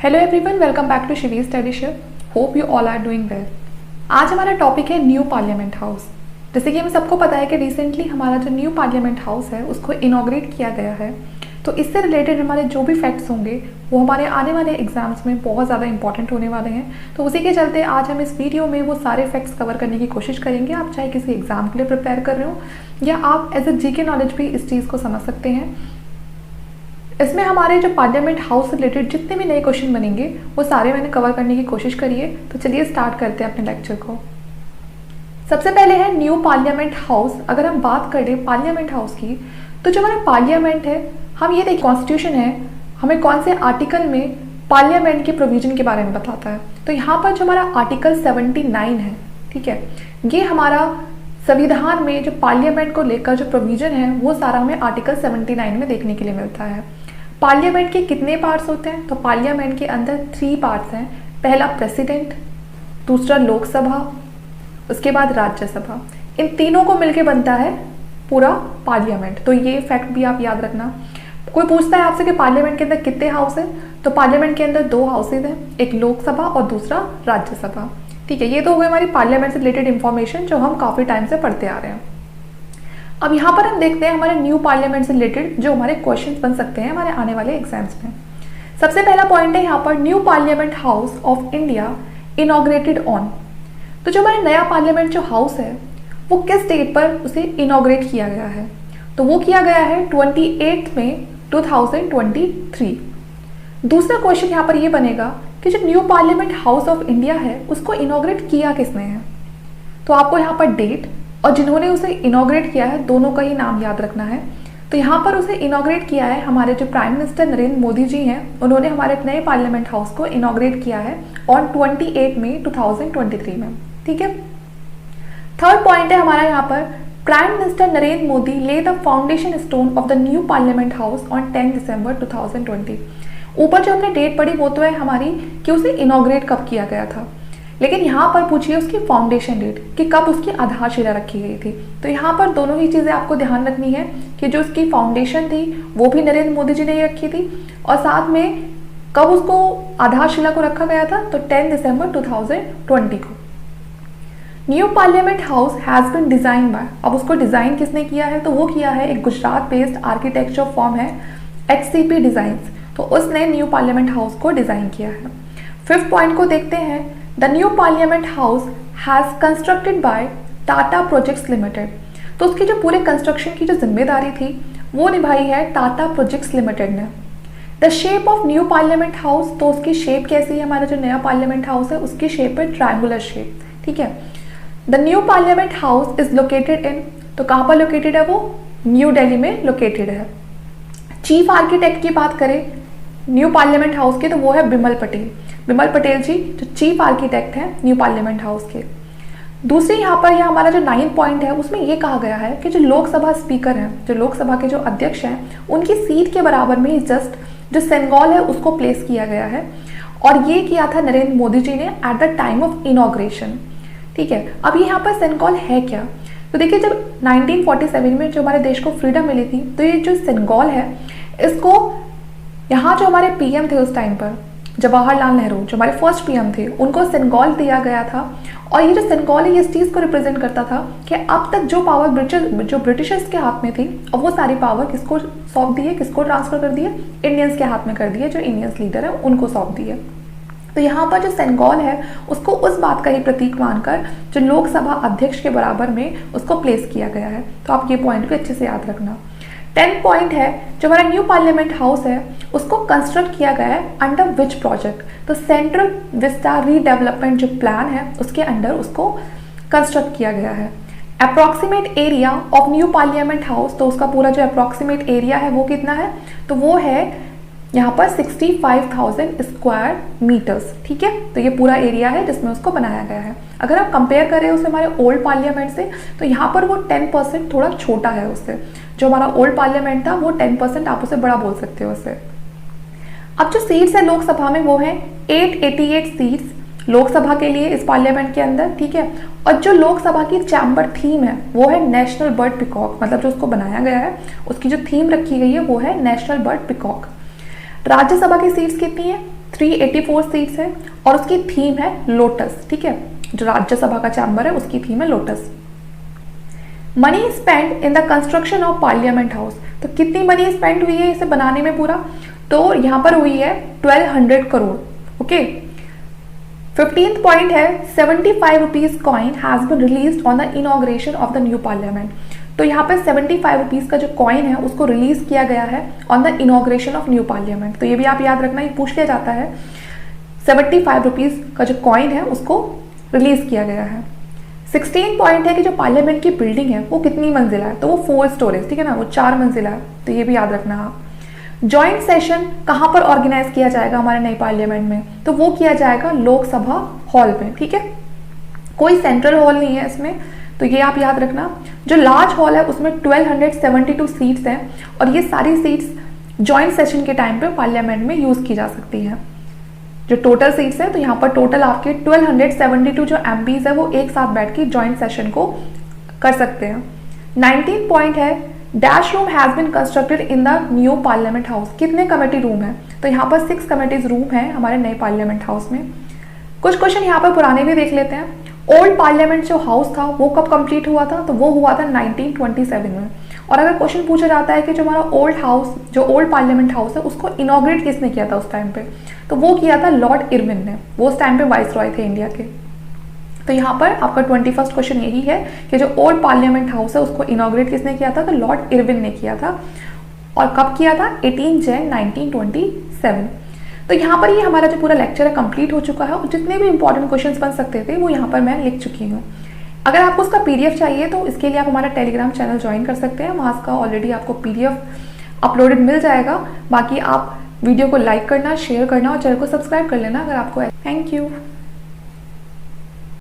Hello everyone, welcome back to Shivi study ship. Hope you all are doing well. आज हमारा topic है new parliament house. जैसे कि हमें सबको पता है कि रिसेंटली हमारा जो न्यू पार्लियामेंट हाउस है उसको इनॉग्रेट किया गया है। तो इससे रिलेटेड हमारे जो भी फैक्ट्स होंगे वो हमारे आने वाले एग्जाम्स में बहुत ज़्यादा इंपॉर्टेंट होने वाले हैं। तो उसी के चलते आज हम इस वीडियो में वो सारे फैक्ट्स कवर करने की कोशिश करेंगे। आप चाहे किसी एग्जाम के लिए प्रिपेयर कर रहे हो या आप एज ए जीके नॉलेज भी इस चीज़ को समझ सकते हैं। इसमें हमारे जो पार्लियामेंट हाउस से रिलेटेड जितने भी नए क्वेश्चन बनेंगे वो सारे मैंने कवर करने की कोशिश करी है। तो चलिए स्टार्ट करते हैं अपने लेक्चर को। सबसे पहले है न्यू पार्लियामेंट हाउस। अगर हम बात करें पार्लियामेंट हाउस की तो जो हमारा पार्लियामेंट है, हम ये देखिए कॉन्स्टिट्यूशन है हमें कौन से आर्टिकल में पार्लियामेंट के प्रोविजन के बारे में बताता है। तो यहाँ पर जो हमारा आर्टिकल 79 है, ठीक है, ये हमारा संविधान में जो पार्लियामेंट को लेकर जो प्रोविजन है वो सारा हमें आर्टिकल 79 में देखने के लिए मिलता है। पार्लियामेंट के कितने पार्ट्स होते हैं? तो पार्लियामेंट के अंदर 3 पार्ट्स हैं। पहला प्रेसिडेंट, दूसरा लोकसभा, उसके बाद राज्यसभा। इन तीनों को मिलकर बनता है पूरा पार्लियामेंट। तो ये फैक्ट भी आप याद रखना। कोई पूछता है आपसे कि पार्लियामेंट के अंदर कितने हाउस हैं, तो पार्लियामेंट के अंदर 2 हाउसेज हैं, एक लोकसभा और दूसरा राज्यसभा। ठीक है, ये तो हो गई हमारी पार्लियामेंट से रिलेटेड इंफॉर्मेशन जो हम काफ़ी टाइम से पढ़ते आ रहे हैं। अब यहाँ पर हम देखते हैं हमारे न्यू पार्लियामेंट से रिलेटेड जो हमारे क्वेश्चंस बन सकते हैं हमारे आने वाले एग्जाम्स में। सबसे पहला पॉइंट है यहाँ पर new parliament house of India inaugurated on. तो जो हमारा नया पार्लियामेंट जो हाउस है वो किस डेट पर उसे इनॉग्रेट किया गया है? तो वो किया गया है 28 मई 2023। दूसरा क्वेश्चन यहाँ पर ये बनेगा कि जो new parliament house of India है उसको इनॉग्रेट किया किसने है? तो आपको यहाँ पर डेट और जिन्होंने उसे इनॉग्रेट किया है दोनों का ही नाम याद रखना है। तो यहाँ पर उसे इनॉग्रेट किया है हमारे जो प्राइम मिनिस्टर नरेंद्र मोदी जी हैं। उन्होंने हमारे नए पार्लियामेंट हाउस को इनॉग्रेट किया है ऑन 28 मई 2023 में। ठीक है। थर्ड पॉइंट है हमारा यहाँ पर प्राइम मिनिस्टर नरेंद्र मोदी ले the foundation stone of the new parliament house on 10 दिसंबर 2020। ऊपर जो हमने डेट पढ़ी वो तो है हमारी कि उसे इनॉग्रेट कब किया गया था, लेकिन यहाँ पर पूछिए उसकी फाउंडेशन डेट कि कब उसकी आधारशिला रखी गई थी। तो यहाँ पर दोनों ही चीज़ें आपको ध्यान रखनी है कि जो उसकी फाउंडेशन थी वो भी नरेंद्र मोदी जी ने ही रखी थी और साथ में कब उसको आधारशिला को रखा गया था, तो 10 दिसंबर 2020 को। New parliament house has been design by, अब उसको डिज़ाइन किसने किया है? तो वो किया है एक गुजरात बेस्ड आर्किटेक्चर फर्म है HCP डिज़ाइंस। तो उसने न्यू पार्लियामेंट हाउस को डिज़ाइन किया है। 5th पॉइंट को देखते हैं। The new parliament house has constructed by Tata projects limited. तो उसकी जो पूरे कंस्ट्रक्शन की जो जिम्मेदारी थी वो निभाई है टाटा प्रोजेक्ट्स लिमिटेड ने। The shape of new parliament house, तो उसकी शेप कैसी है? हमारा जो नया पार्लियामेंट हाउस है उसकी शेप है ट्रायंगुलर शेप। ठीक है। The new parliament house is located in, तो कहाँ पर लोकेटेड है? वो न्यू दिल्ली में लोकेटेड है। चीफ आर्किटेक्ट की बात करें न्यू पार्लियामेंट हाउस की तो वो है बिमल पटेल। बिमल पटेल जी जो चीफ आर्किटेक्ट हैं न्यू पार्लियामेंट हाउस के। दूसरी यहाँ पर यह हमारा जो 9th पॉइंट है उसमें ये कहा गया है कि जो लोकसभा स्पीकर हैं, जो लोकसभा के जो अध्यक्ष हैं, उनकी सीट के बराबर में ही जस्ट जो सेनेगल है उसको प्लेस किया गया है और ये किया था नरेंद्र मोदी जी ने at the time of inauguration. ठीक है। अब यहाँ पर सेनेगल है क्या? तो देखिए जब 1947 में जो हमारे देश को फ्रीडम मिली थी तो ये जो सेनेगल है इसको यहाँ जो हमारे PM थे उस टाइम पर जवाहरलाल नेहरू, जो हमारे फर्स्ट PM थे, उनको सेनेगल दिया गया था। और ये जो सेनेगल है ये इस चीज़ को रिप्रेजेंट करता था कि अब तक जो पावर ब्रिटिशर्स के हाथ में थी और वो सारी पावर किसको सौंप दी है, किसको ट्रांसफर कर दी है? इंडियंस के हाथ में कर दी है, जो इंडियंस लीडर है उनको सौंप दी है। तो यहाँ पर जो सेनेगल है उसको उस बात का ही प्रतीक मानकर जो लोकसभा अध्यक्ष के बराबर में उसको प्लेस किया गया है। तो आप ये पॉइंट भी अच्छे से याद रखना। 10th पॉइंट है जो हमारा न्यू पार्लियामेंट हाउस है उसको कंस्ट्रक्ट किया गया है अंडर विच प्रोजेक्ट? तो सेंट्रल विस्टा रीडेवलपमेंट जो प्लान है उसके अंडर उसको कंस्ट्रक्ट किया गया है। Approximate area of new parliament house, तो उसका पूरा जो अप्रॉक्सीमेट एरिया है वो कितना है? तो वो है यहाँ पर 65,000 स्क्वायर मीटर्स। ठीक है। तो ये पूरा एरिया है जिसमें उसको बनाया गया है। अगर आप कंपेयर करें उसे हमारे ओल्ड पार्लियामेंट से तो यहाँ पर वो 10% थोड़ा छोटा है उससे। जो हमारा ओल्ड पार्लियामेंट था वो 10% आप उसे बड़ा बोल सकते हो उससे। अब जो सीट्स है लोकसभा में वो है 888 सीट्स लोकसभा के लिए इस पार्लियामेंट के अंदर। ठीक है। और जो लोकसभा की चैम्बर थीम है वो है नेशनल बर्ड पिकॉक, मतलब जो उसको बनाया गया है उसकी जो थीम रखी गई है वो है नेशनल बर्ड पिकॉक। राज्यसभा की सीट्स कितनी है? 384 सीट्स है और उसकी थीम है लोटस, ठीक है, जो राज्यसभा का चैम्बर है उसकी थीम है lotus. Money spend in the construction of parliament house, तो कितनी मनी स्पेंड हुई है इसे बनाने में पूरा, तो यहाँ पर हुई है 1200 करोड़। ओके, 15th पॉइंट है 75 rupees coin has been released on the inauguration of the new parliament, तो यहाँ पर 75 रुपीज का जो कॉइन है उसको रिलीज किया गया है on the inauguration of new parliament. तो ये भी आप याद रखना, ये पूछ लिया जाता है, 75 रुपीज का जो कॉइन है उसको रिलीज किया गया है। 16 पॉइंट है कि जो पार्लियामेंट की बिल्डिंग है वो कितनी मंजिला है, तो वो 4 स्टोरेज, ठीक है ना, वो 4 मंजिला है, तो ये भी याद रखना आप। जॉइंट सेशन कहाँ पर ऑर्गेनाइज किया जाएगा हमारे नए पार्लियामेंट में, तो वो किया जाएगा लोकसभा हॉल में, ठीक है, कोई सेंट्रल हॉल नहीं है इसमें, तो ये आप याद रखना। जो लार्ज हॉल है उसमें 1272 सीट्स हैं और ये सारी सीट्स जॉइंट सेशन के टाइम पे पार्लियामेंट में यूज की जा सकती हैं। जो टोटल सीट्स है तो यहाँ पर टोटल आपके 1272 जो एमपीज है वो एक साथ बैठ के जॉइंट सेशन को कर सकते हैं। 19 पॉइंट है dash room has been constructed in the new parliament house, कितने कमेटी रूम है, तो यहाँ पर 6 कमेटीज रूम है हमारे नए पार्लियामेंट हाउस में। कुछ क्वेश्चन यहाँ पर पुराने भी देख लेते हैं। ओल्ड पार्लियामेंट जो हाउस था वो कब कंप्लीट हुआ था, तो वो हुआ था 1927 में। और अगर क्वेश्चन पूछा जाता है कि जो हमारा ओल्ड हाउस, जो ओल्ड पार्लियामेंट हाउस है उसको इनॉग्रेट किसने किया था उस टाइम पे, तो वो किया था लॉर्ड इरविन ने, वो उस टाइम पे वाइस रॉय थे इंडिया के। तो यहाँ पर आपका 21st क्वेश्चन यही है कि जो ओल्ड पार्लियामेंट हाउस है उसको इनॉग्रेट किसने किया था, तो लॉर्ड इरविन ने किया था। और कब किया था, 18 जैन 1927। तो यहाँ पर ये हमारा जो पूरा लेक्चर है कंप्लीट हो चुका है और जितने भी इंपॉर्टेंट क्वेश्चंस बन सकते थे वो यहाँ पर मैं लिख चुकी हूँ। अगर आपको उसका पीडीएफ चाहिए तो इसके लिए आप हमारा टेलीग्राम चैनल ज्वाइन कर सकते हैं, वहाँ का ऑलरेडी आपको पीडीएफ अपलोडेड मिल जाएगा। बाकी आप वीडियो को लाइक करना, शेयर करना और चैनल को सब्सक्राइब कर लेना अगर आपको। Thank you.